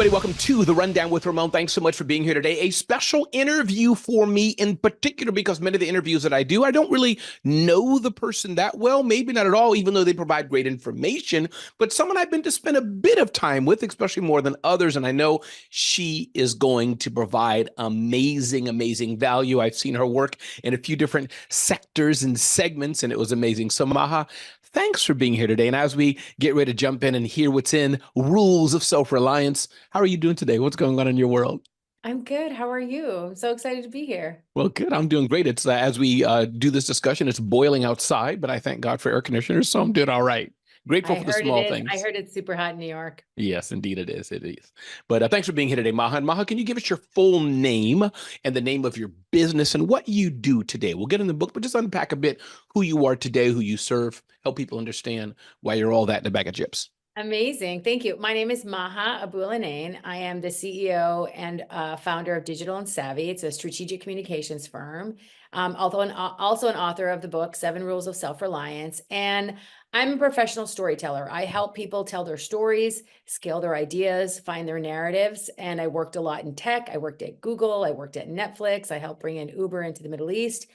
everybody. Welcome to The Rundown with Ramon. Thanks so much for being here today. A special interview for me in particular, because many of the interviews that I do, I don't really know the person that well, maybe not at all, even though they provide great information, but someone I've been to spend a bit of time with, especially more than others. And I know she is going to provide amazing, amazing value. I've seen her work in a few different sectors and segments, and it was amazing. So Maha, thanks for being here today. And as we get ready to jump in and hear what's in Rules of Self-Reliance, how are you doing today? What's going on in your world? I'm good. How are you? I'm so excited to be here. Well, good. I'm doing great. It's as we do this discussion, it's boiling outside, but I thank God for air conditioners, so I'm doing all right. Grateful I for the heard it small is. I things. heard it's super hot in New York. Yes, indeed it is. It is. But thanks for being here today, Maha. And Maha, can you give us your full name and the name of your business and what you do today? We'll get in the book, but just unpack a bit who you are today, who you serve, help people understand why you're all that in a bag of chips. Amazing. Thank you. My name is Maha Abouelenein. I am the CEO and founder of Digital and Savvy. It's a strategic communications firm. Also an author of the book, 7 Rules of Self-Reliance. And I'm a professional storyteller. I help people tell their stories, scale their ideas, find their narratives. And I worked a lot in tech. I worked at Google. I worked at Netflix. I helped bring in Uber into the Middle East.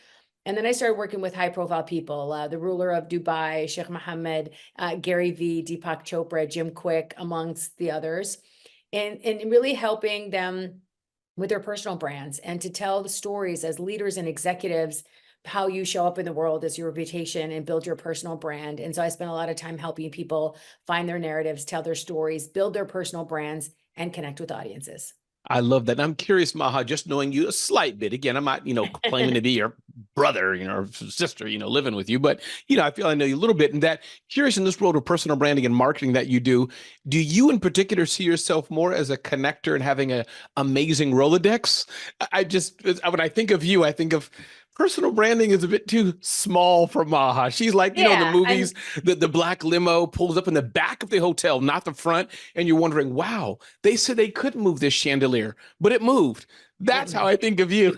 And then I started working with high profile people, the ruler of Dubai, Sheikh Mohammed, Gary Vee, Deepak Chopra, Jim Quick, amongst the others, and really helping them with their personal brands and to tell the stories as leaders and executives, how you show up in the world as your reputation and build your personal brand. And so I spent a lot of time helping people find their narratives, tell their stories, build their personal brands, and connect with audiences. I love that. And I'm curious, Maha, just knowing you a slight bit. Again, I'm not, claiming to be your brother, or sister, living with you, but, I feel I know you a little bit. And that curious in this world of personal branding and marketing that you do you in particular see yourself more as a connector and having a amazing Rolodex? When I think of you, I think of personal branding is a bit too small for Maha. She's like, in the Yeah, movies, the black limo pulls up in the back of the hotel, not the front. And you're wondering, wow, they said they couldn't move this chandelier, but it moved. That's how I think of you.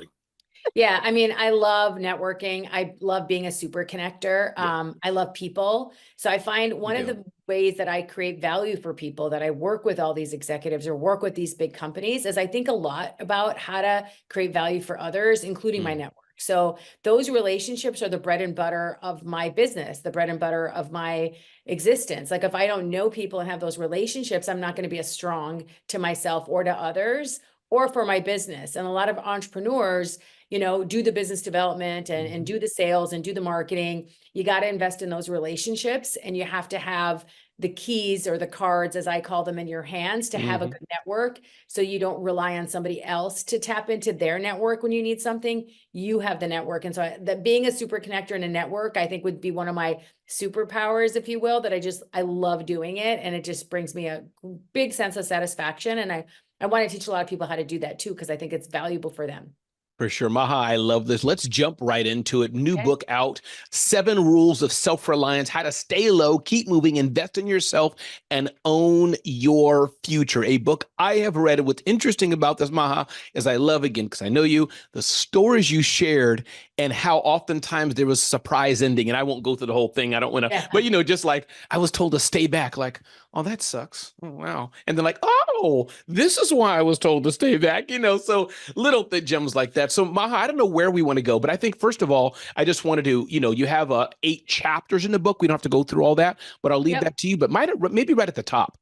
Yeah, I mean, I love networking. I love being a super connector. Yeah, I love people. So I find you one of do. the ways that I create value for people, that I work with all these executives or work with these big companies, is I think a lot about how to create value for others, including my Mm. network. So those relationships are the bread and butter of my business, the bread and butter of my existence. Like if I don't know people and have those relationships, I'm not going to be as strong to myself or to others or for my business. And a lot of entrepreneurs, do the business development and Mhm. do the sales and do the marketing. You got to invest in those relationships, and you have to have the keys or the cards, as I call them, in your hands to have a Mhm. good network. So you don't rely on somebody else to tap into their network when you need something. You have the network. And so that being a super connector in a network, I think would be one of my superpowers, if you will, that I love doing it. And it just brings me a big sense of satisfaction. And I want to teach a lot of people how to do that too, because I think it's valuable for them. For sure. Maha, I love this. Let's jump right into it. New Okay. book out, 7 Rules of Self-Reliance, how to stay low, keep moving, invest in yourself, and own your future. A book I have read. What's interesting about this, Maha, is I love, again, because I know you, the stories you shared and how oftentimes there was a surprise ending. And I won't go through the whole thing. I don't want to, Yeah. but, just like I was told to stay back, like, oh, that sucks. Oh, wow. And then like, oh, this is why I was told to stay back, so little gems like that. So Maha, I don't know where we want to go, but I think first of all, I just wanted to, you have 8 chapters in the book. We don't have to go through all that, but I'll leave Yep. that to you. But maybe right at the top,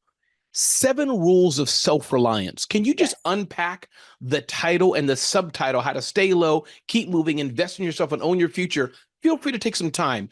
7 Rules of Self-Reliance. Can you just Yes. unpack the title and the subtitle, how to stay low, keep moving, invest in yourself, and own your future? Feel free to take some time.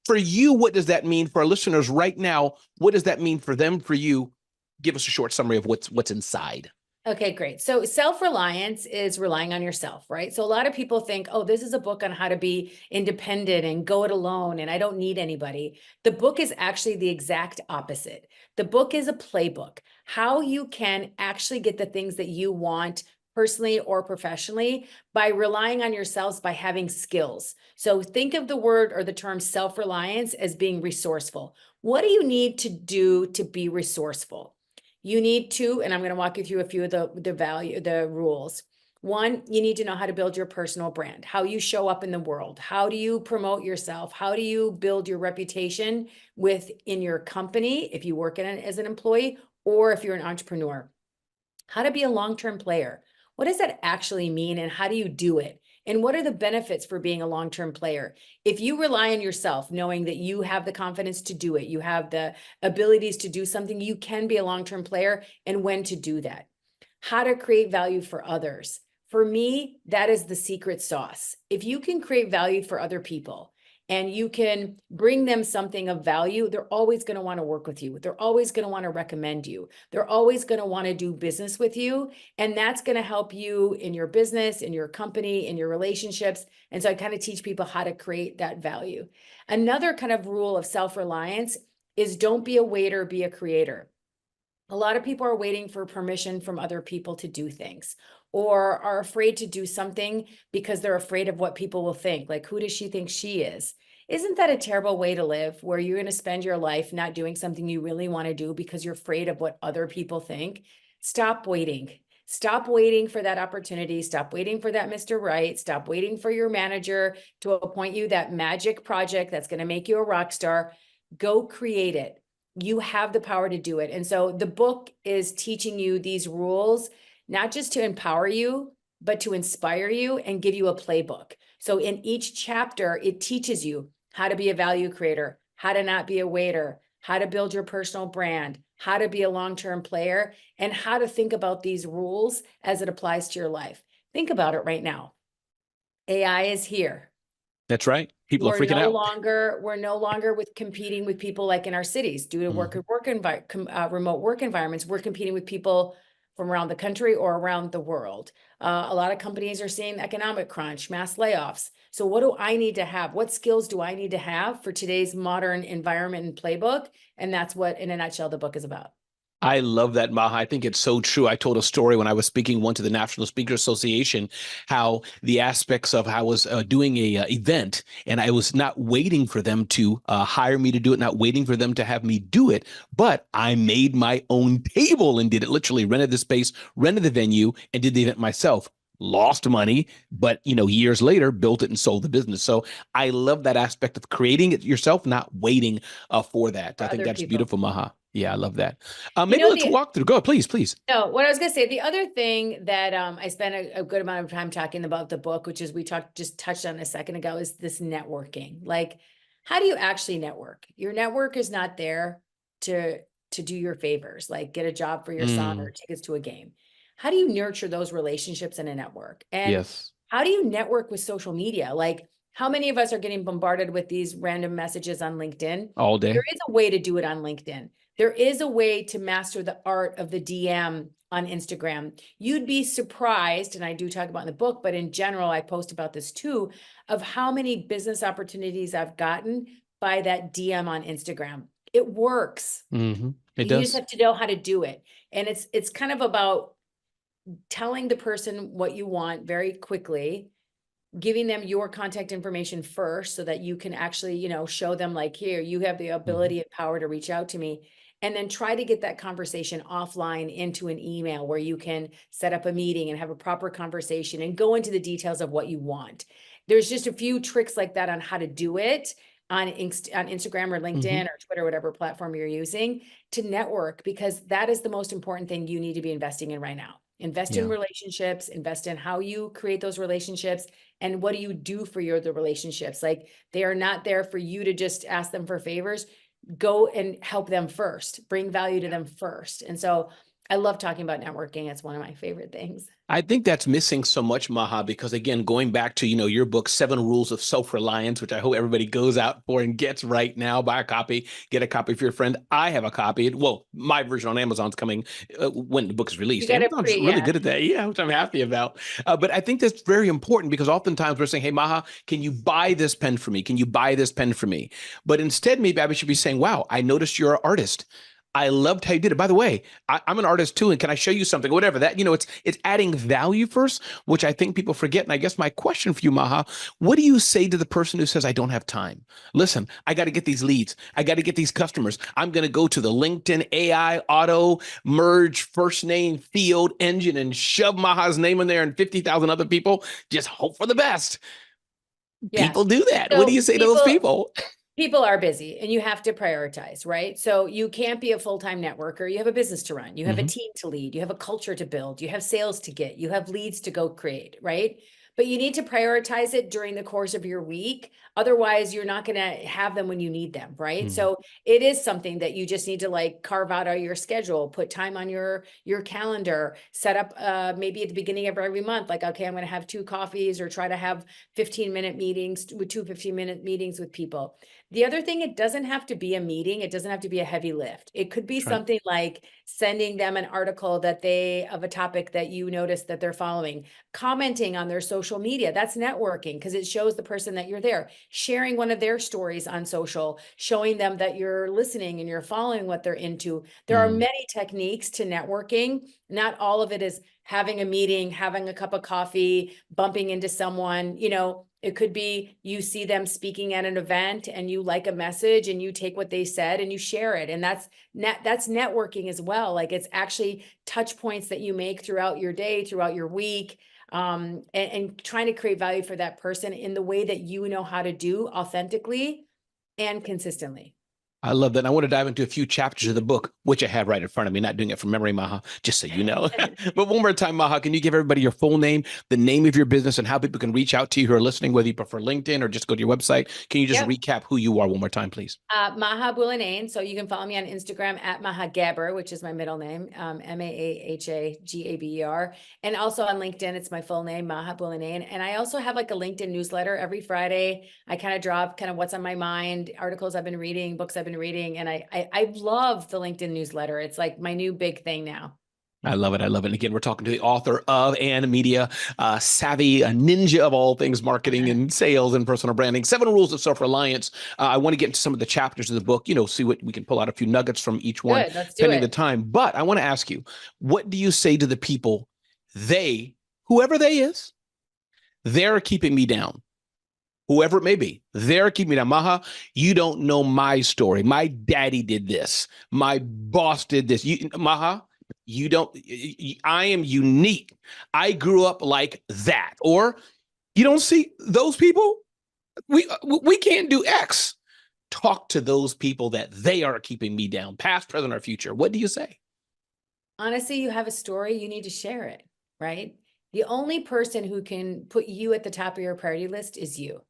For you, what does that mean? For our listeners right now, what does that mean for them, for you? Give us a short summary of what's inside. Okay, great. So self-reliance is relying on yourself, right? So a lot of people think, oh, this is a book on how to be independent and go it alone, and I don't need anybody. The book is actually the exact opposite. The book is a playbook, how you can actually get the things that you want personally or professionally by relying on yourselves, by having skills. So think of the word or the term self-reliance as being resourceful. What do you need to do to be resourceful? You need to, and I'm going to walk you through a few of the rules. One, you need to know how to build your personal brand, how you show up in the world. How do you promote yourself? How do you build your reputation within your company if you work in it as an employee or if you're an entrepreneur? How to be a long-term player. What does that actually mean, and how do you do it? And what are the benefits for being a long-term player? If you rely on yourself, knowing that you have the confidence to do it, you have the abilities to do something, you can be a long-term player, and when to do that. How to create value for others. For me, that is the secret sauce. If you can create value for other people and you can bring them something of value, they're always going to want to work with you. They're always going to want to recommend you. They're always going to want to do business with you. And that's going to help you in your business, in your company, in your relationships. And so I kind of teach people how to create that value. Another kind of rule of self-reliance is don't be a waiter, be a creator. A lot of people are waiting for permission from other people to do things, or are afraid to do something because they're afraid of what people will think. Like, who does she think she is? Isn't that a terrible way to live, where you're going to spend your life not doing something you really want to do because you're afraid of what other people think? Stop waiting. Stop waiting for that opportunity. Stop waiting for that Mr. Right. Stop waiting for your manager to appoint you that magic project that's going to make you a rock star. Go create it. You have the power to do it. And so the book is teaching you these rules, not just to empower you, but to inspire you and give you a playbook. So in each chapter, it teaches you how to be a value creator, how to not be a waiter, how to build your personal brand, how to be a long-term player, and how to think about these rules as it applies to your life. Think about it right now. AI is here. That's right. People are freaking out. We're no longer with competing with people like in our cities due to remote work environments. We're competing with people from around the country or around the world. A lot of companies are seeing economic crunch, mass layoffs. So what do I need to have? What skills do I need to have for today's modern environment and playbook? And that's what, in a nutshell, the book is about. I love that, Maha. I think it's so true. I told a story when I was speaking one to the National Speaker Association, how the aspects of how I was doing a event, and I was not waiting for them to hire me to do it, not waiting for them to have me do it, but I made my own table and did it. Literally rented the space, rented the venue, and did the event myself. Lost money, but years later, built it and sold the business. So I love that aspect of creating it yourself, not waiting for that. For I think other that's people. beautiful, Maha. Yeah, I love that. You Maybe know, let's walk through. Go ahead, please, please. No, what I was going to say, the other thing that I spent a good amount of time talking about the book, which is just touched on a second ago, is this networking. Like, how do you actually network? Your network is not there to do your favors, like get a job for your son or tickets to a game. How do you nurture those relationships in a network? And Yes. how do you network with social media? Like, how many of us are getting bombarded with these random messages on LinkedIn? All day. There is a way to do it on LinkedIn. There is a way to master the art of the DM on Instagram. You'd be surprised, and I do talk about in the book, but in general, I post about this too, of how many business opportunities I've gotten by that DM on Instagram. It works. It You just does. have to know how to do it. And it's kind of about telling the person what you want very quickly, giving them your contact information first so that you can actually, show them like, here, you have the ability and power to reach out to me. And then try to get that conversation offline into an email where you can set up a meeting and have a proper conversation and go into the details of what you want. There's just a few tricks like that on how to do it on Instagram or LinkedIn or Twitter, whatever platform you're using to network, because that is the most important thing you need to be investing in right now. Invest in relationships, invest in how you create those relationships, and what do you do for the relationships? Like, they are not there for you to just ask them for favors. Go and help them first, bring value to them first. And so I love talking about networking. It's one of my favorite things. I think that's missing so much, Maha, because again, going back to, your book, 7 Rules of Self-Reliance, which I hope everybody goes out for and gets right now. Buy a copy, get a copy for your friend. I have a copy. Well, my version on Amazon's coming when the book is released. Amazon's really good at that. Yeah, which I'm happy about. But I think that's very important because oftentimes we're saying, hey, Maha, can you buy this pen for me? Can you buy this pen for me? But instead, maybe I should be saying, wow, I noticed you're an artist. I loved how you did it. By the way, I'm an artist too, and can I show you something? Whatever that, it's adding value first, which I think people forget. And I guess my question for you, Maha, what do you say to the person who says, I don't have time? Listen, I got to get these leads. I got to get these customers. I'm going to go to the LinkedIn AI auto merge first name field engine and shove Maha's name in there and 50,000 other people. Just hope for the best. Yeah. People do that. So What do you say to those people? People are busy and you have to prioritize, right? So you can't be a full-time networker. You have a business to run, you have a team to lead, you have a culture to build, you have sales to get, you have leads to go create, right? But you need to prioritize it during the course of your week. Otherwise, you're not going to have them when you need them, right? So it is something that you just need to like carve out of your schedule, put time on your calendar, set up maybe at the beginning of every month, like, okay, I'm going to have 2 coffees or try to have 15-minute meetings with 2 15-minute meetings with people. The other thing, it doesn't have to be a meeting. It doesn't have to be a heavy lift. It could be That's right. something like sending them an article that they of a topic that you notice that they're following, commenting on their social media. That's networking because it shows the person that you're there, sharing one of their stories on social, showing them that you're listening and you're following what they're into. There are many techniques to networking. Not all of it is having a meeting, having a cup of coffee, bumping into someone, it could be you see them speaking at an event and you like a message and you take what they said and you share it. And that's networking as well. Like it's actually touch points that you make throughout your day, throughout your week, and trying to create value for that person in the way that you know how to do authentically and consistently. I love that. And I want to dive into a few chapters of the book, which I have right in front of me, not doing it from memory, Maha, just so you know. But one more time, Maha, can you give everybody your full name, the name of your business, and how people can reach out to you who are listening, whether you prefer LinkedIn or just go to your website? Can you just Yep. recap who you are one more time, please? Maha Abouelenein. So you can follow me on Instagram at Maha Gabber, which is my middle name, Mahagaber. And also on LinkedIn, it's my full name, Maha Abouelenein. And I also have like a LinkedIn newsletter every Friday. I kind of drop kind of what's on my mind, articles I've been reading, books I've been reading. And I love the LinkedIn newsletter. It's like my new big thing now. I love it. I love it. And again, we're talking to the author of and media savvy, a ninja of all things marketing and sales and personal branding, 7 Rules of Self-Reliance. I want to get into some of the chapters of the book, see what we can pull out a few nuggets from each one, Good, let's do pending the it. time. But I want to ask you, what do you say to the people, whoever they is, they're keeping me down? Whoever it may be, they're keeping me down. Maha, you don't know my story. My daddy did this. My boss did this. Maha, you don't, I am unique. I grew up like that. Or you don't see those people. We can't do X. Talk to those people that they are keeping me down, past, present, or future. What do you say? Honestly, you have a story, you need to share it, right? The only person who can put you at the top of your priority list is you.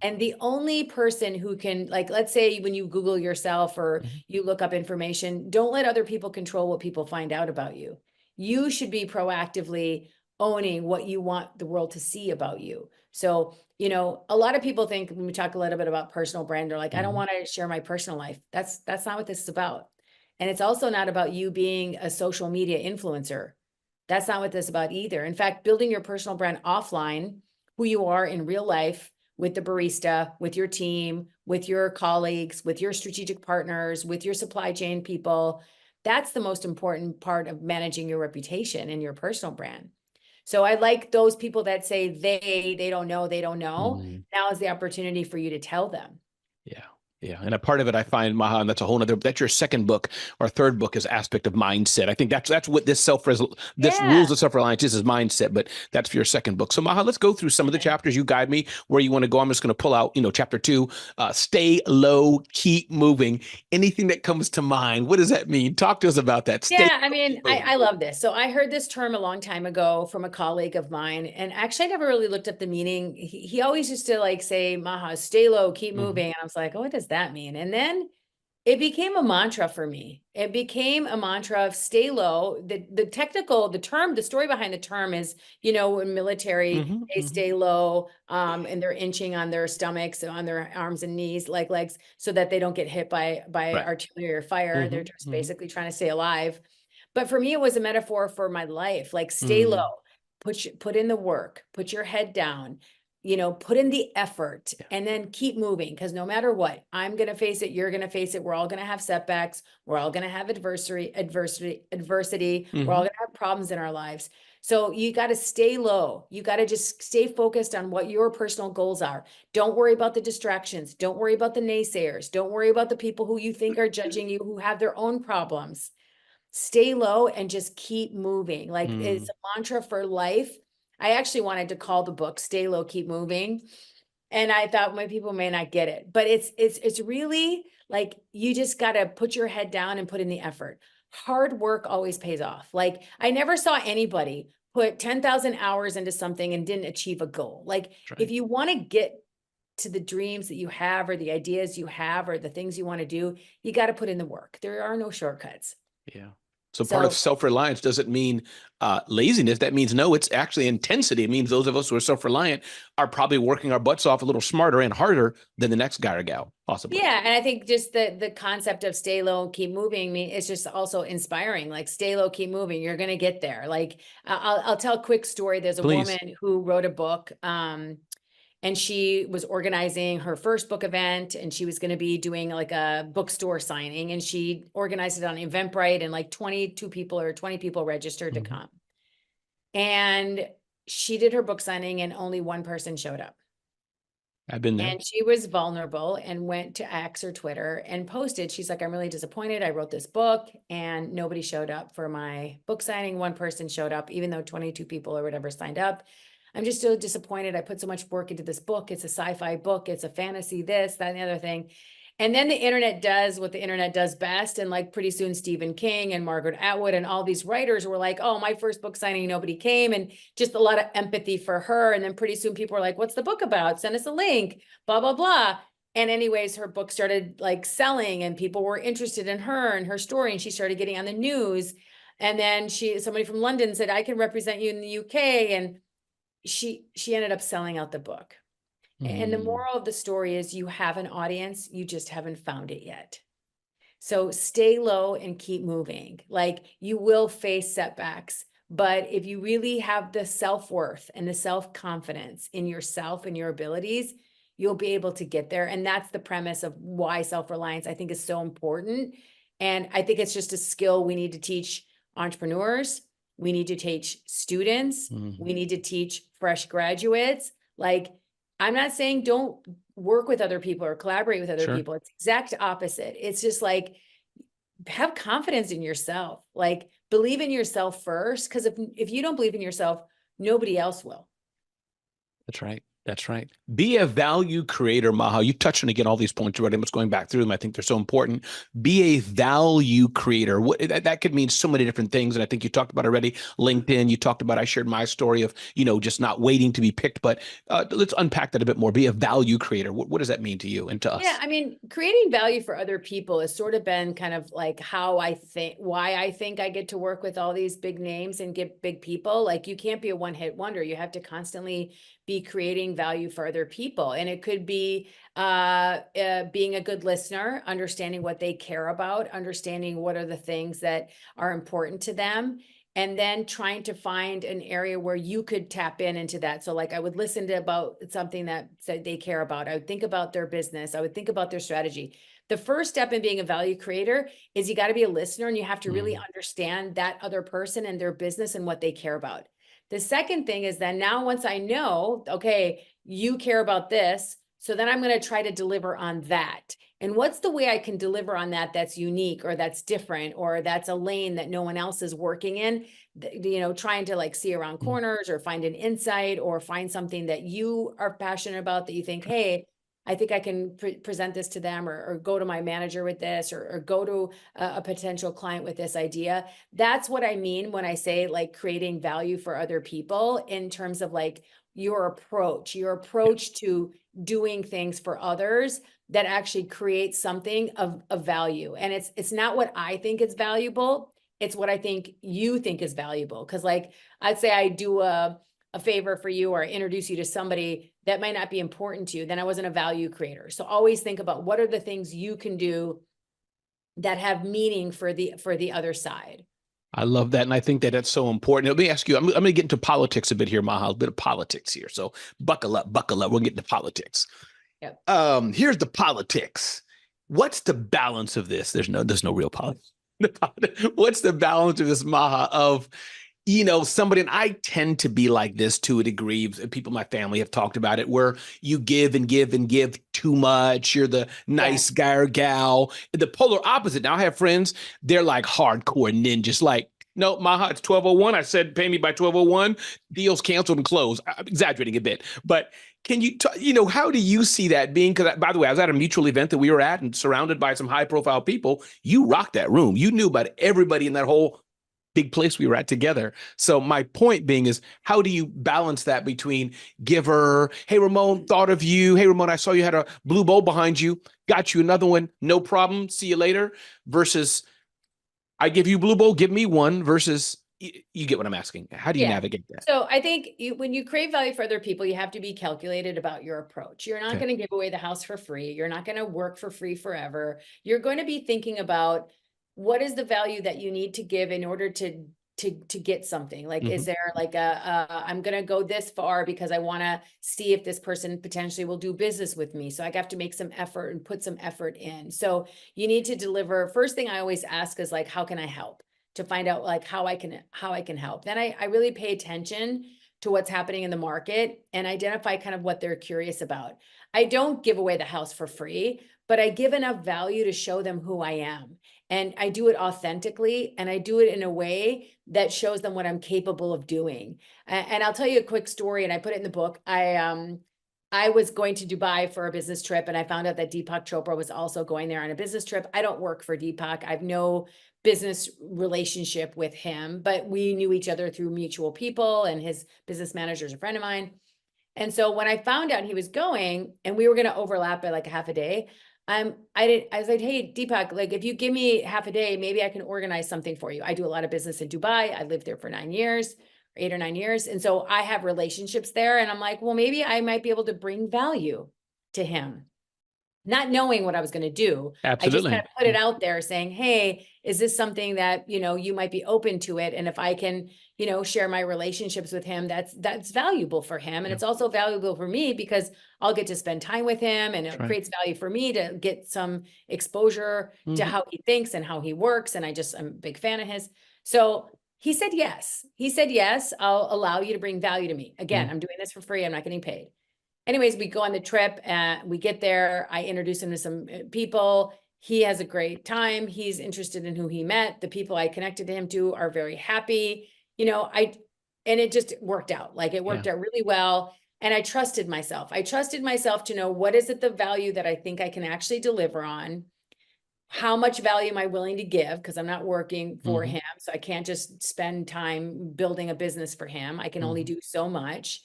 And the only person who can, like, let's say when you Google yourself or you look up information, don't let other people control what people find out about you. You should be proactively owning what you want the world to see about you. So, a lot of people think when we talk a little bit about personal brand, they're like, I don't want to share my personal life. That's not what this is about. And it's also not about you being a social media influencer. That's not what this is about either. In fact, building your personal brand offline, who you are in real life, with the barista, with your team, with your colleagues, with your strategic partners, with your supply chain people. That's the most important part of managing your reputation and your personal brand. So I like those people that say they don't know, they don't know. Now is the opportunity for you to tell them. Yeah. Yeah. And a part of it, I find, Maha, and that's a whole nother, that's your second book or third book is aspect of mindset. I think that's what this this Yeah. Rules of Self-Reliance is mindset, but that's for your second book. So Maha, let's go through some of the chapters. You guide me where you want to go. I'm just going to pull out, chapter 2, stay low, keep moving. Anything that comes to mind. What does that mean? Talk to us about that. Stay Yeah, I low, mean, keep moving. I love this. So I heard this term a long time ago from a colleague of mine, and actually I never really looked up the meaning. He always used to like say, Maha, stay low, keep moving. And I was like, oh, what does that mean? And then it became a mantra for me. It became a mantra of stay low. The term, the story behind the term is, in military, they stay low, and they're inching on their stomachs, on their arms and knees, like legs, so that they don't get hit by Right. artillery or fire. They're just basically trying to stay alive. But for me, it was a metaphor for my life. Like stay low, put in the work, put your head down, put in the effort Yeah. and then keep moving. Because no matter what, I'm going to face it. You're going to face it. We're all going to have setbacks. We're all going to have adversity. We're all going to have problems in our lives. So you got to stay low. You got to just stay focused on what your personal goals are. Don't worry about the distractions. Don't worry about the naysayers. Don't worry about the people who you think are judging you, who have their own problems. Stay low and just keep moving. Like it's a mantra for life. I actually wanted to call the book Stay Low, Keep Moving. And I thought my people may not get it, but it's really like, you just got to put your head down and put in the effort. Hard work always pays off. Like, I never saw anybody put 10,000 hours into something and didn't achieve a goal. Like, That's if right. you want to get to the dreams that you have, or the ideas you have, or the things you want to do, you got to put in the work. There are no shortcuts. Yeah. So part of So self-reliance doesn't mean laziness. That means no, it's actually intensity. It means those of us who are self-reliant are probably working our butts off a little smarter and harder than the next guy or gal, possibly. yeah, and I think just the concept of stay low, keep moving, me, it's just also inspiring. Like, stay low, keep moving. You're gonna get there. Like, I'll tell a quick story. There's a Please. woman who wrote a book, and she was organizing her first book event, and she was going to be doing like a bookstore signing, and she organized it on Eventbrite, and like 22 people or 20 people registered to come. And she did her book signing, and only one person showed up. I've been there. And she was vulnerable and went to X or Twitter and posted, she's like, I'm really disappointed. I wrote this book and nobody showed up for my book signing. One person showed up, even though 22 people or whatever signed up. I'm just so disappointed. I put so much work into this book. It's a sci-fi book. It's a fantasy, this, that, and the other thing. And then the internet does what the internet does best. And like, pretty soon, Stephen King and Margaret Atwood and all these writers were like, oh, my first book signing, nobody came. And just a lot of empathy for her. And then pretty soon people were like, what's the book about? Send us a link, blah, blah, blah. And anyways, her book started like selling, and people were interested in her and her story. And she started getting on the news. And then somebody from London said, I can represent you in the UK. And she ended up selling out the book. And the moral of the story is, you have an audience, you just haven't found it yet. So stay low and keep moving. Like, you will face setbacks, but if you really have the self-worth and the self-confidence in yourself and your abilities, you'll be able to get there. And that's the premise of why self-reliance, I think, is so important. And I think it's just a skill we need to teach entrepreneurs. We need to teach students. We need to teach fresh graduates. Like, I'm not saying don't work with other people or collaborate with other people. It's exact opposite. It's just like, have confidence in yourself. Like, believe in yourself first. Because if you don't believe in yourself, nobody else will. That's right. That's right. Be a value creator, Maha. You touched on, again, all these points already. I'm just going back through them. I think they're so important. Be a value creator. That could mean so many different things. And I think you talked about already LinkedIn. You talked about, I shared my story of, just not waiting to be picked. But let's unpack that a bit more. Be a value creator. What does that mean to you and to us? Yeah, I mean, creating value for other people has sort of been kind of like why I think I get to work with all these big names and get big people. Like, you can't be a one-hit wonder. You have to constantly be creating value for other people. And it could be being a good listener, understanding what they care about, understanding what are the things that are important to them, and then trying to find an area where you could tap into that. So like, I would listen to about something that they care about. I would think about their business. I would think about their strategy. The first step in being a value creator is, you got to be a listener, and you have to really understand that other person and their business and what they care about. The second thing is, then now, once I know, okay, you care about this, so then I'm going to try to deliver on that. And what's the way I can deliver on that that's unique, or that's different, or that's a lane that no one else is working in, trying to like see around corners, or find an insight, or find something that you are passionate about, that you think, hey, I think I can present this to them, or go to my manager with this, or go to a potential client with this idea. That's what I mean when I say like creating value for other people, in terms of like your approach to doing things for others that actually creates something of value. And it's not what I think is valuable. It's what I think you think is valuable. Because like, I'd say I do a favor for you, or introduce you to somebody that might not be important to you, then I wasn't a value creator. So always think about, what are the things you can do that have meaning for the other side. I love that. And I think that that's so important. Let me ask you, I'm going to get into politics a bit here, Maha, a bit of politics here. So buckle up. We'll get into politics. Yep. Here's the politics. What's the balance of this? There's no real politics. What's the balance of this, Maha, of, somebody, and I tend to be like this to a degree. People in my family have talked about it, where you give and give and give too much. You're the nice guy or gal. The polar opposite. Now I have friends, they're like hardcore ninjas. Like, No, Maha, it's 12:01. I said pay me by 12:01. Deals canceled and closed. I'm exaggerating a bit, but can you, how do you see that being? Because, by the way, I was at a mutual event that we were at and surrounded by some high profile people. You rocked that room. You knew about everybody in that whole big place we were at together. So my point being is, how do you balance that between giver, hey, Ramon, thought of you. Hey, Ramon, I saw you had a blue bowl behind you. Got you another one. No problem. See you later. Versus, I give you blue bowl, give me one, versus, you get what I'm asking. How do you Yeah. navigate that? So I think when you create value for other people, you have to be calculated about your approach. You're not Okay. going to give away the house for free. You're not going to work for free forever. You're going to be thinking about what is the value that you need to give in order to get something. Like, is there like I'm going to go this far because I want to see if this person potentially will do business with me. So I have to make some effort and put some effort in. So you need to deliver. First thing I always ask is like, how can I help? To find out like how I can help. Then I really pay attention to what's happening in the market and identify kind of what they're curious about. I don't give away the house for free, but I give enough value to show them who I am. And I do it authentically, and I do it in a way that shows them what I'm capable of doing. And I'll tell you a quick story, and I put it in the book. I was going to Dubai for a business trip, and I found out that Deepak Chopra was also going there on a business trip. I don't work for Deepak. I've no business relationship with him, but we knew each other through mutual people, and his business manager is a friend of mine. And so when I found out he was going and we were going to overlap by like a half a day, I was like, hey, Deepak, like if you give me half a day, maybe I can organize something for you. I do a lot of business in Dubai. I lived there for 9 years, 8 or 9 years. And so I have relationships there. And I'm like, well, maybe I might be able to bring value to him, not knowing what I was going to do. I just kind Absolutely. of put it out there saying, hey, is this something that, you might be open to it? And if I can, share my relationships with him, that's valuable for him. And Yeah. it's also valuable for me because I'll get to spend time with him, and it Right. creates value for me to get some exposure to how he thinks and how he works. And I'm a big fan of his. So he said, yes. He said, yes, I'll allow you to bring value to me. Again, I'm doing this for free. I'm not getting paid. Anyways, we go on the trip and we get there. I introduce him to some people. He has a great time. He's interested in who he met. The people I connected him to are very happy. And it just worked out. Like it worked out really well. And I trusted myself. I trusted myself to know what is it the value that I think I can actually deliver on. How much value am I willing to give? Because I'm not working for him. So I can't just spend time building a business for him. I can only do so much.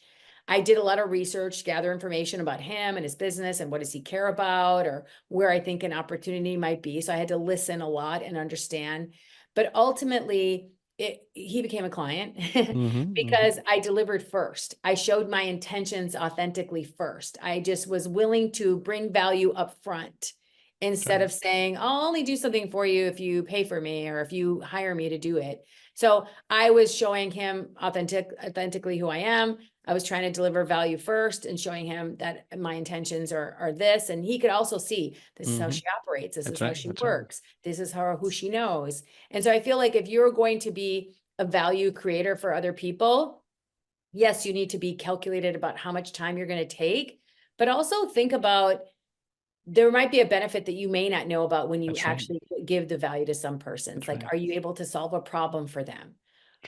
I did a lot of research, gather information about him and his business and what does he care about, or where I think an opportunity might be. So I had to listen a lot and understand. But ultimately, he became a client because I delivered first. I showed my intentions authentically first. I just was willing to bring value up front instead of saying, I'll only do something for you if you pay for me or if you hire me to do it. So I was showing him authentically who I am. I was trying to deliver value first and showing him that my intentions are this. And he could also see this is how she operates. This is how she works. This is who she knows. And so I feel like if you're going to be a value creator for other people, yes, you need to be calculated about how much time you're going to take, but also think about there might be a benefit that you may not know about when you actually give the value to some persons. Like, are you able to solve a problem for them?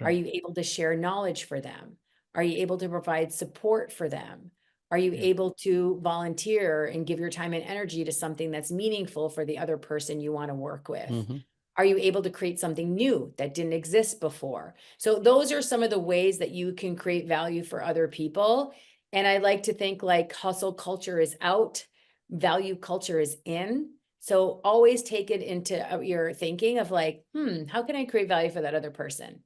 Are you able to share knowledge for them? Are you able to provide support for them? Are you able to volunteer and give your time and energy to something that's meaningful for the other person you want to work with? Are you able to create something new that didn't exist before? So those are some of the ways that you can create value for other people. And I like to think like hustle culture is out, value culture is in. So always take it into your thinking of like, how can I create value for that other person?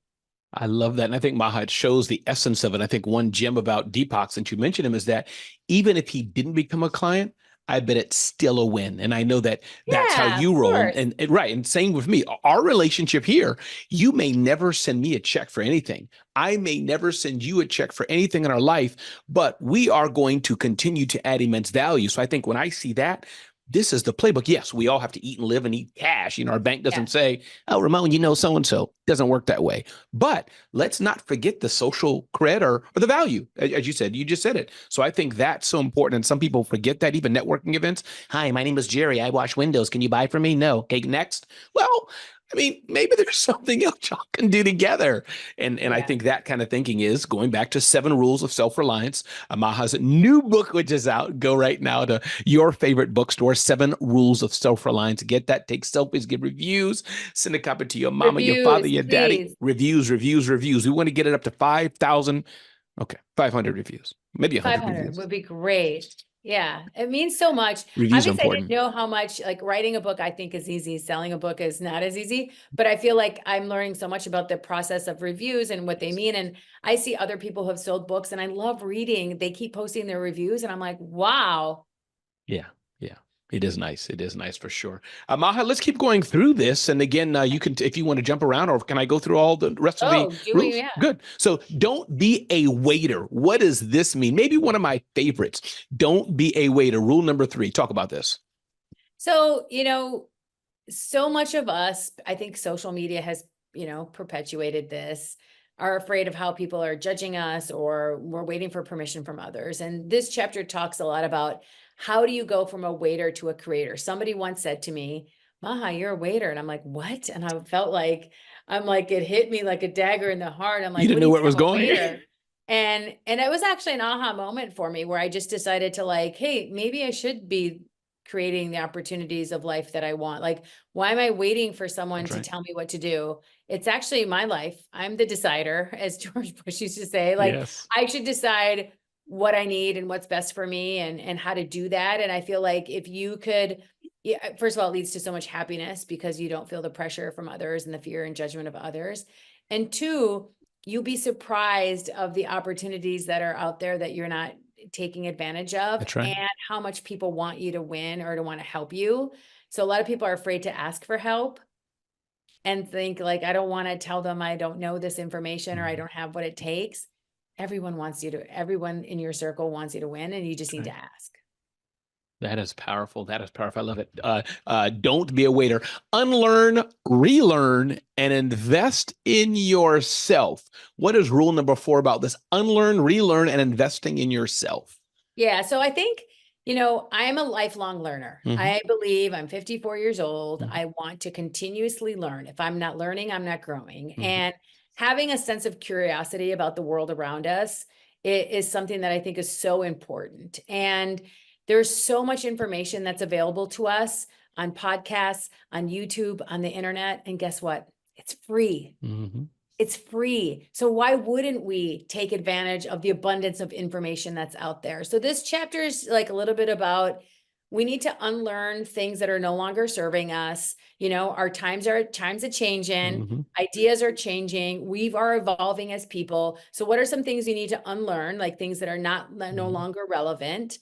I love that. And I think Maha, it shows the essence of it. I think one gem about Deepak, since you mentioned him, is that even if he didn't become a client, I bet it's still a win. And I know that that's how Yeah, you of roll. course. And right. And same with me. Our relationship here, you may never send me a check for anything. I may never send you a check for anything in our life, but we are going to continue to add immense value. So I think when I see that, this is the playbook. Yes, we all have to eat and live and eat cash. Our bank doesn't say, oh, Ramon, so-and-so. Doesn't work that way. But let's not forget the social cred or the value. As you said, you just said it. So I think that's so important. And some people forget that, even networking events. Hi, my name is Jerry. I wash windows. Can you buy from me? No. Okay, next. Well, I mean, maybe there's something else y'all can do together. And I Yeah. think that kind of thinking is going back to 7 Rules of Self-Reliance. Maha's new book, which is out. Go right now to your favorite bookstore, 7 Rules of Self-Reliance. Get that, take selfies, give reviews, send a copy to your mama, your father, Reviews, your daddy. please. Reviews, reviews, reviews. We want to get it up to 5,000. Okay, 500 reviews, maybe 100 500 reviews. would be great. Yeah, it means so much. Reviews are Obviously, I didn't important. know how much like writing a book I think is easy. Selling a book is not as easy, but I feel like I'm learning so much about the process of reviews and what they mean. And I see other people who have sold books and I love reading. They keep posting their reviews and I'm like, wow. Yeah, yeah. It is nice. It is nice for sure. Maha, let's keep going through this. And again, you can, if you want to jump around, or can I go through all the rest of the Oh, doing, rules? yeah. Good. So don't be a waiter. What does this mean? Maybe one of my favorites. Don't be a waiter. Rule number 3. Talk about this. So, so much of us, I think social media has, perpetuated this, are afraid of how people are judging us or we're waiting for permission from others. And this chapter talks a lot about how do you go from a waiter to a creator? Somebody once said to me, Maha, you're a waiter. And I'm like, what? And I felt like, it hit me like a dagger in the heart. I'm You like, didn't what do know you where it mean was I'm a going. waiter? And it was actually an aha moment for me where I just decided to like, hey, maybe I should be creating the opportunities of life that I want. Like, why am I waiting for someone That's to right. tell me what to do? It's actually my life. I'm the decider, as George Bush used to say. Like, Yes. I should decide what I need and what's best for me and how to do that. And I feel like if you could, yeah, first of all, it leads to so much happiness because you don't feel the pressure from others and the fear and judgment of others. And two, you'll be surprised of the opportunities that are out there that you're not taking advantage of That's right. and how much people want you to win or to want to help you. So a lot of people are afraid to ask for help and think like, I don't want to tell them I don't know this information or I Mhm. don't have what it takes. Everyone in your circle wants you to win and you just That's need right. to ask. That is powerful. That is powerful. I love it. Don't be a waiter. Unlearn, relearn, and invest in yourself. What is rule number 4 about this? Unlearn, relearn, and investing in yourself. Yeah. So I think, I am a lifelong learner. Mm-hmm, I believe I'm 54 years old. mm-hmm, I want to continuously learn. If I'm not learning, I'm not growing. mm-hmm. And having a sense of curiosity about the world around us is something that I think is so important. And there's so much information that's available to us on podcasts, on YouTube, on the internet. And guess what? It's free. Mm-hmm. It's free. So why wouldn't we take advantage of the abundance of information that's out there? So this chapter is like a little bit about we need to unlearn things that are no longer serving us. Our times are changing, Mm-hmm. ideas are changing, we are evolving as people. So what are some things you need to unlearn, like things that are no Mm-hmm. longer relevant?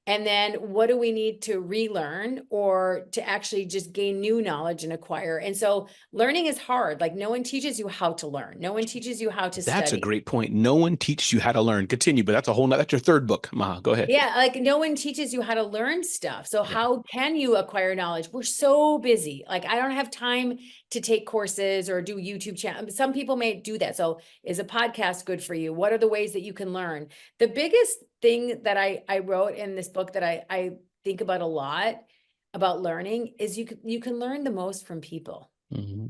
And then what do we need to relearn or to actually just gain new knowledge and acquire? And so learning is hard. Like no one teaches you how to learn. No one teaches you how to That's a study. great point. No one teaches you how to learn. Continue, but that's a whole nother, that's your third book. Maha, go ahead. Yeah, like no one teaches you how to learn stuff. So Yeah. how can you acquire knowledge? We're so busy. Like I don't have time to take courses or do YouTube channel. Some people may do that. So is a podcast good for you? What are the ways that you can learn? The biggest thing that I wrote in this book that I think about a lot about learning is you can learn the most from people. Mm-hmm.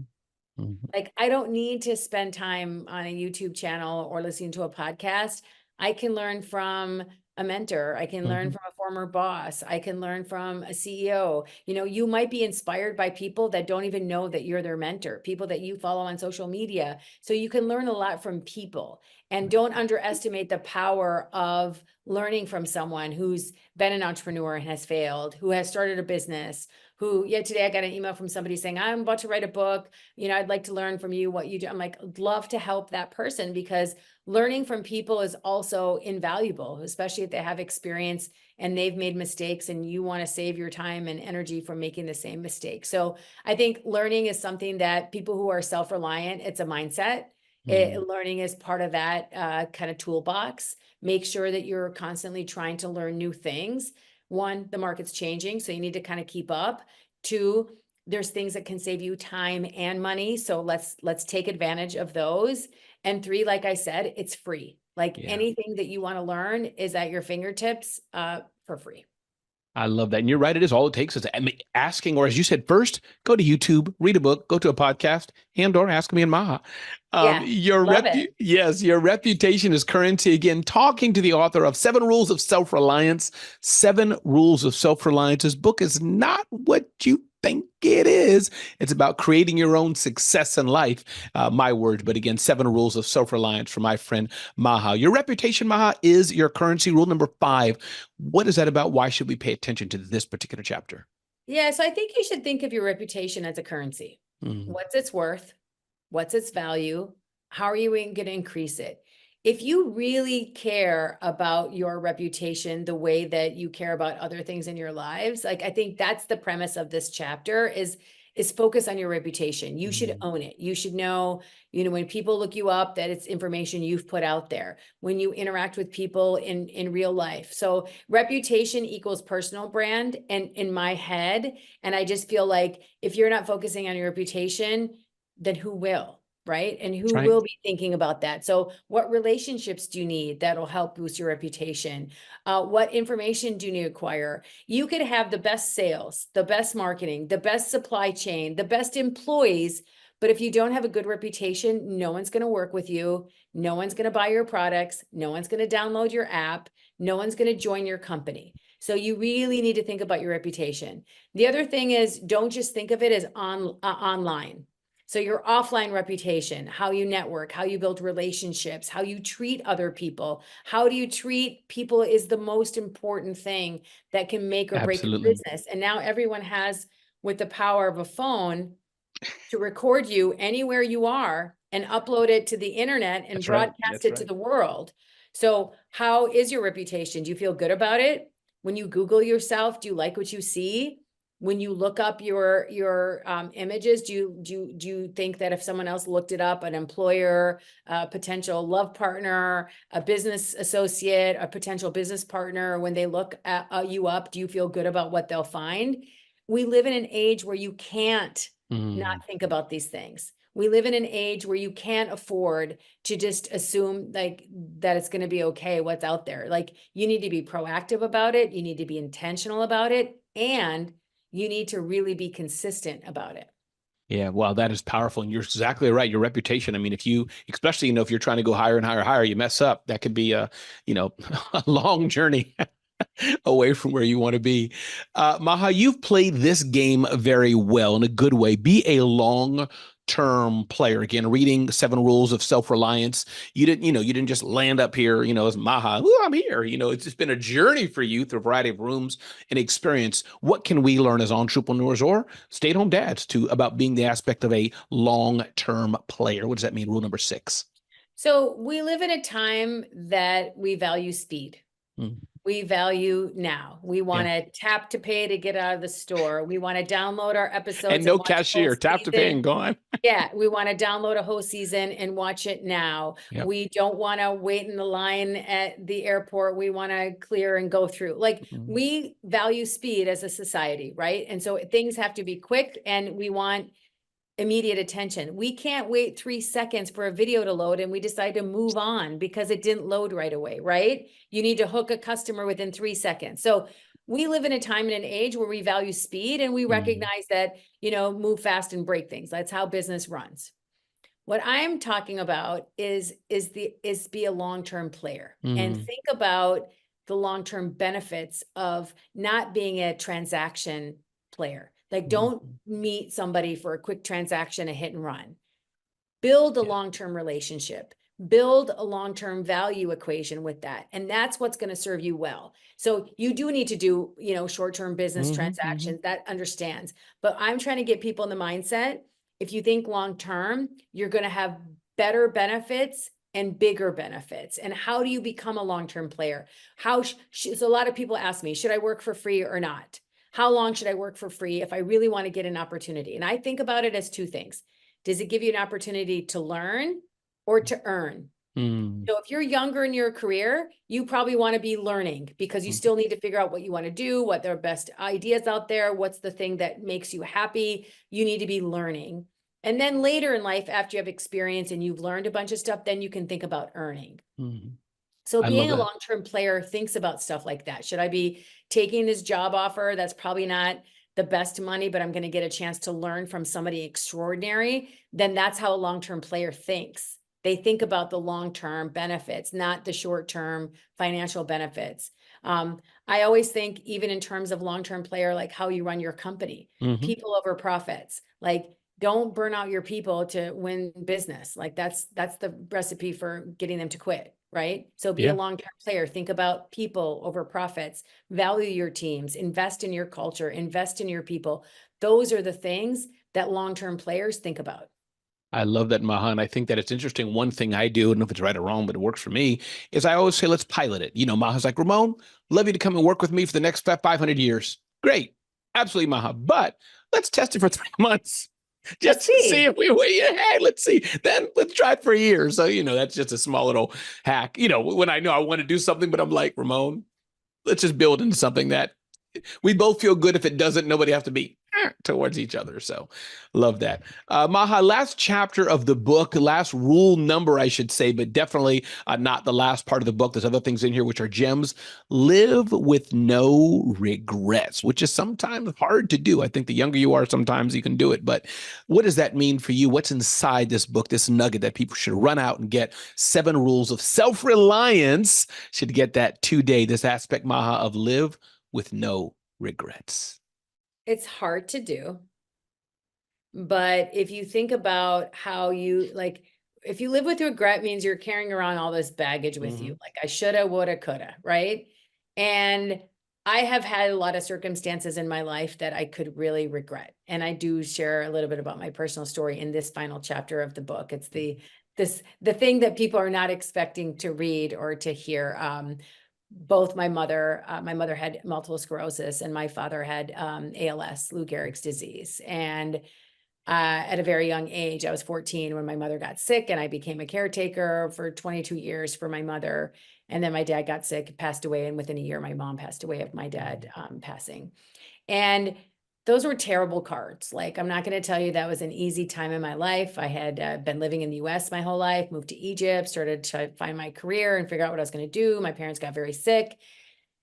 Mm-hmm. Like, I don't need to spend time on a YouTube channel or listening to a podcast. I can learn from a mentor. I can learn Mm-hmm. from a former boss. I can learn from a CEO. You might be inspired by people that don't even know that you're their mentor, people that you follow on social media. So you can learn a lot from people. And don't underestimate the power of learning from someone who's been an entrepreneur and has failed, who has started a business, today I got an email from somebody saying, I'm about to write a book. I'd like to learn from you what you do. I'm like, I'd love to help that person because learning from people is also invaluable, especially if they have experience and they've made mistakes and you want to save your time and energy from making the same mistake. So I think learning is something that people who are self-reliant, it's a mindset. Mm-hmm. Learning is part of that kind of toolbox. Make sure that you're constantly trying to learn new things. One, the market's changing, so you need to kind of keep up. Two, there's things that can save you time and money. So let's take advantage of those. And three, like I said, it's free. Like Yeah. anything that you want to learn is at your fingertips for free. I love that. And you're right. It is all it takes is asking, or as you said, first, go to YouTube, read a book, go to a podcast, and or ask me in Maha. Yeah, love it. Yes, your reputation is currency. Again, talking to the author of Seven Rules of Self-Reliance. Seven Rules of Self-Reliance. This book is not what you think it is. It's about creating your own success in life. My words, but again, Seven Rules of Self-Reliance from my friend Maha. Your reputation, Maha, is your currency. Rule number 5. What is that about? Why should we pay attention to this particular chapter? Yeah, so I think you should think of your reputation as a currency. What's its worth? What's its value? How are you going to increase it? If you really care about your reputation the way that you care about other things in your lives, like I think that's the premise of this chapter is focus on your reputation. You should own it. You should know, when people look you up, that it's information you've put out there, when you interact with people in real life. So reputation equals personal brand and in my head. And I just feel like if you're not focusing on your reputation, then who will? Right? And who Right. will be thinking about that? So what relationships do you need that'll help boost your reputation? What information do you need to acquire? You could have the best sales, the best marketing, the best supply chain, the best employees, but if you don't have a good reputation, no one's going to work with you. No one's going to buy your products. No one's going to download your app. No one's going to join your company. So you really need to think about your reputation. The other thing is, don't just think of it as online. So your offline reputation, how you network, how you build relationships, how you treat other people, how do you treat people is the most important thing that can make or break your Absolutely. business. And now everyone has, with the power of a phone, to record you anywhere you are and upload it to the internet and That's right. broadcast That's it to right. the world. So how is your reputation? Do you feel good about it? When you Google yourself, do you like what you see? When you look up your images, do you think that if someone else looked it up, an employer, a potential love partner, a business associate, a potential business partner, when they look at you up, do you feel good about what they'll find? We live in an age where you can't not think about these things. We live in an age where you can't afford to just assume like that it's going to be okay what's out there. Like you need to be proactive about it, you need to be intentional about it, and you need to really be consistent about it. Yeah, well, that is powerful. And you're exactly right. Your reputation. I mean, if you, especially, if you're trying to go higher and higher, higher, you mess up, that could be a, a long journey away from where you want to be. Maha, you've played this game very well in a good way. Be a long-term player. Again, reading Seven Rules of Self-Reliance. You didn't just land up here, as Maha. Ooh, I'm here. It's just been a journey for you through a variety of rooms and experience. What can we learn as entrepreneurs or stay-at-home dads about being the aspect of a long-term player? What does that mean? Rule number 6. So we live in a time that we value speed. We value now. We want to tap to pay to get out of the store. We want to download our And episodes and no watch a whole cashier, tap to pay season. and gone. Yeah, we want to download a whole season and watch it now. Yep. We don't want to wait in the line at the airport. We want to clear and go through. Like we value speed as a society, right? And so things have to be quick and we want immediate attention. We can't wait 3 seconds for a video to load and we decide to move on because it didn't load right away, right? You need to hook a customer within 3 seconds. So we live in a time and an age where we value speed and we recognize that, move fast and break things. That's how business runs. What I'm talking about is be a long-term player and think about the long-term benefits of not being a transaction player. Like don't meet somebody for a quick transaction, a hit and run. Build a long-term relationship. Build a long-term value equation with that. And that's what's going to serve you well. So you do need to do, short-term business transactions that understands. But I'm trying to get people in the mindset. If you think long-term, you're going to have better benefits and bigger benefits. And how do you become a long-term player? So a lot of people ask me, should I work for free or not? How long should I work for free if I really want to get an opportunity? And I think about it as 2 things. Does it give you an opportunity to learn or to earn? So if you're younger in your career, you probably want to be learning because you still need to figure out what you want to do, what their best ideas out there, what's the thing that makes you happy. You need to be learning. And then later in life, after you have experience and you've learned a bunch of stuff, then you can think about earning. So I love being a that. long-term player thinks about stuff like that. Should I be taking this job offer that's probably not the best money, but I'm going to get a chance to learn from somebody extraordinary? Then that's how a long-term player thinks. They think about the long-term benefits, not the short-term financial benefits. I always think, even in terms of long-term player, like how you run your company, Hmm. people over profits. Like, don't burn out your people to win business. Like that's the recipe for getting them to quit, right? So be a Yeah. long-term player. Think about people over profits. Value your teams. Invest in your culture. Invest in your people. Those are the things that long-term players think about. I love that, Maha. And I think that it's interesting. One thing I do, I don't know if it's right or wrong, but it works for me, is I always say, let's pilot it. Maha's like, Ramon, love you to come and work with me for the next 500 years. Great. Absolutely, Maha. But let's test it for 3 months. Let's Just to see see. if hey, let's see. Then let's try it for a year. So, that's just a small little hack. When I know I want to do something, but I'm like, Ramon, let's just build into something that we both feel good. If it doesn't, nobody have to be towards each other. So love that. Maha, last chapter of the book, last rule number, I should say, but definitely not the last part of the book. There's other things in here which are gems. Live with no regrets, which is sometimes hard to do. I think the younger you are, sometimes you can do it. But what does that mean for you? What's inside this book, this nugget that people should run out and get? 7 rules of self-reliance. Should get that today, this aspect, Maha, of live with no regrets. It's hard to do, but if you think about how you like, if you live with regret, means you're carrying around all this baggage with you. Like, I shoulda, woulda, coulda, right? And I have had a lot of circumstances in my life that I could really regret. And I do share a little bit about my personal story in this final chapter of the book. It's the thing that people are not expecting to read or to hear. Both my mother had multiple sclerosis, and my father had ALS, Lou Gehrig's disease. And at a very young age, I was 14 when my mother got sick, and I became a caretaker for 22 years for my mother. And then my dad got sick, passed away, and within a year, my mom passed away of my dad passing. And those were terrible cards. Like, I'm not going to tell you that was an easy time in my life. I had been living in the US my whole life, moved to Egypt, started to find my career and figure out what I was going to do. My parents got very sick,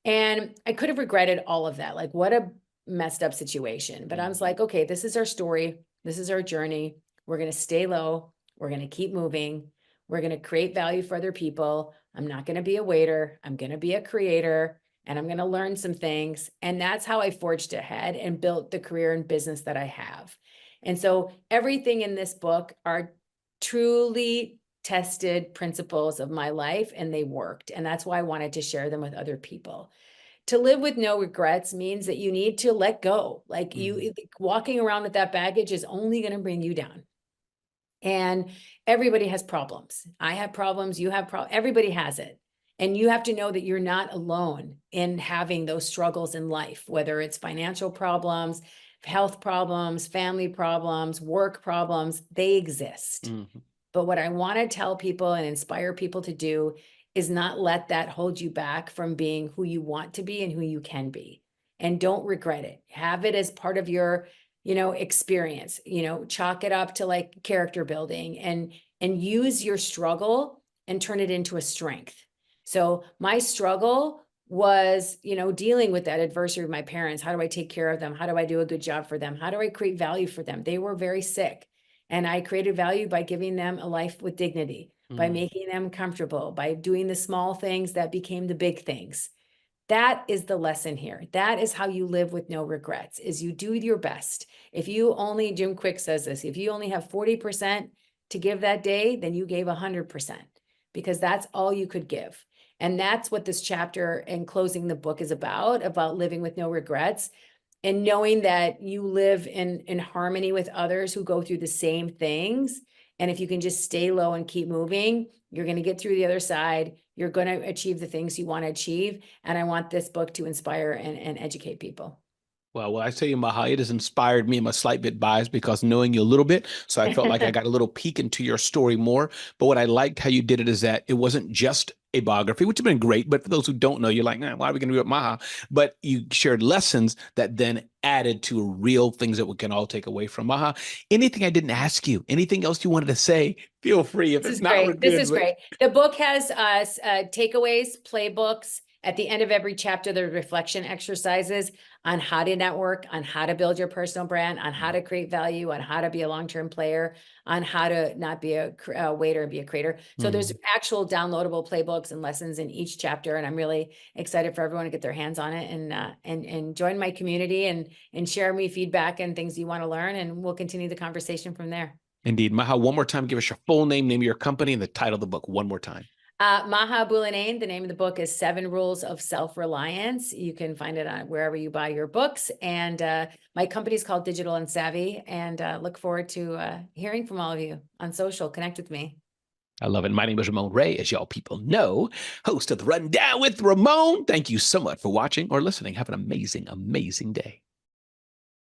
and I could have regretted all of that. Like, what a messed up situation. But I was like, okay, this is our story. This is our journey. We're going to stay low. We're going to keep moving. We're going to create value for other people. I'm not going to be a waiter. I'm going to be a creator, and I'm going to learn some things. And that's how I forged ahead and built the career and business that I have. And so everything in this book are truly tested principles of my life, and they worked. And that's why I wanted to share them with other people. To live with no regrets means that you need to let go. Like, walking around with that baggage is only going to bring you down. And everybody has problems. I have problems. You have problems. Everybody has it. And you have to know that you're not alone in having those struggles in life, whether it's financial problems, health problems, family problems, work problems. They exist. But what I want to tell people and inspire people to do is not let that hold you back from being who you want to be and who you can be. And don't regret it. Have it as part of your, experience, chalk it up to like character building, and use your struggle and turn it into a strength. So my struggle was, dealing with that adversity of my parents. How do I take care of them? How do I do a good job for them? How do I create value for them? They were very sick. And I created value by giving them a life with dignity, by making them comfortable, by doing the small things that became the big things. That is the lesson here. That is how you live with no regrets, is you do your best. If you only, Jim Quick says this, if you only have 40% to give that day, then you gave 100%, because that's all you could give. And that's what this chapter and closing the book is about living with no regrets. And knowing that you live in harmony with others who go through the same things. And if you can just stay low and keep moving, you're going to get through the other side. You're going to achieve the things you want to achieve. And I want this book to inspire and educate people. Well, I tell you, Maha, it has inspired me. I'm a slight bit biased because knowing you a little bit. So I felt like I got a little peek into your story more. But what I liked how you did it is that it wasn't just a biography, which has been great. But for those who don't know, you're like, why are we going to do it, Maha? But you shared lessons that then added to real things that we can all take away from Maha. Anything I didn't ask you, anything else you wanted to say, feel free. If This it's is not, we're great. This good. is great. The book has takeaways, playbooks. At the end of every chapter, there are reflection exercises on how to network, on how to build your personal brand, on how to create value, on how to be a long-term player, on how to not be a waiter and be a creator. So there's actual downloadable playbooks and lessons in each chapter, and I'm really excited for everyone to get their hands on it and join my community and share me feedback and things you want to learn, and we'll continue the conversation from there. Indeed. Maha, one more time, give us your full name of your company, and the title of the book one more time. Maha Abouelenein, the name of the book is 7 Rules of Self-Reliance. You can find it on wherever you buy your books. And my company is called Digital and Savvy, and look forward to hearing from all of you on social. Connect with me. I love it. My name is Ramon Ray, as y'all people know, host of The Rundown with Ramon. Thank you so much for watching or listening. Have an amazing, amazing day.